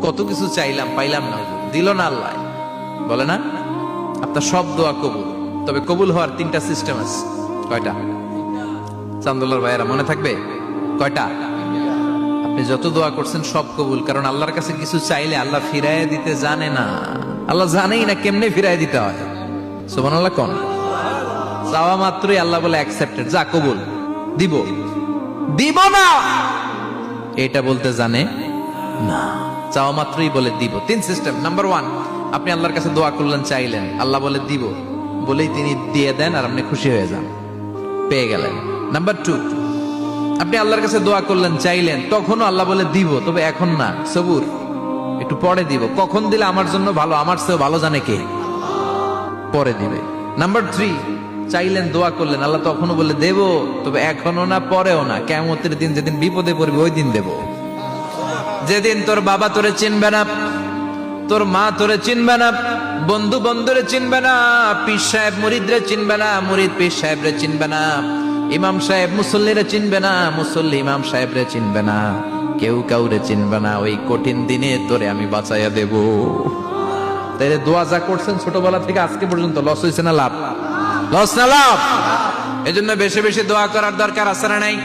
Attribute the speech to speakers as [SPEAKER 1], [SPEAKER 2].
[SPEAKER 1] কত কিছু চাইলাম, পাইলাম না, দিল না আল্লাহ। বলে না আপনার সব দোয়া কবুল, তবে কবুল হওয়ার 3টা সিস্টেম আছে। কয়টা? চান্দুল্লার ভাইয়েরা মনে থাকবে কয়টা? আপনি যত দোয়া করছেন সব কবুল, কারণ আল্লাহর কাছে কিছু চাইলে আল্লাহ ফিরাইয়া দিতে জানে না। আল্লাহ জানেই না কেমনে ফিরাইয়া দিতে হয়। সুবহানাল্লাহ কোন? চাওয়া মাত্রই আল্লাহ বলে অ্যাকসেপ্টেড, যা কবুল, দিব দিব না এটা বলতে জানে না, চাওয়া মাত্রই বলে দিব। 3 সিস্টেম। নাম্বার 1, আপনি আল্লাহর কাছে দোয়া করলেন, চাইলেন, আল্লাহ বলে দিব, বলেই তিনি দিয়ে দেন আর আপনি খুশি হয়ে যান, পেয়ে গেলেন। নাম্বার 2, আপনি আল্লাহর কাছে দোয়া করলেন, চাইলেন, তখনও আল্লাহ বলে দিব, তবে এখন না, সবুর, একটু পরে দিব। কখন দিলে আমার জন্য ভালো, আমার চেয়ে ভালো জানে কে, পরে দিবে। নাম্বার 3, চাইলেন, দোয়া করলেন, আল্লাহ তখনও বলে দেব, তবে এখনো না, পরেও না, কিয়ামতের দিন যেদিন বিপদে পড়বে ওই দিন দেব। যেদিন তোর বাবা তোরে চিনবে না, তোর মা তোরে চিনবে না, বন্ধু বন্ধুরে চিনবে না, পীর সাহেব মুরিদরে চিনবে না, মুরিদ পীর সাহেবরে চিনবে না, ইমাম সাহেব মুসল্লিরে চিনবে না, মুসল্লি ইমাম সাহেবরে চিনবে না, কেউ কাউরে চিনবে না। ওই কঠিন দিনে তোরে আমি বাঁচাইয়া দেব। তাই দোয়া যা করছেন ছোটবেলা থেকে আজকে পর্যন্ত, লস হয়েছে না লাভ? লস না লাভ? এজন্য বেশি বেশি দোয়া করার দরকার আছে না নাই?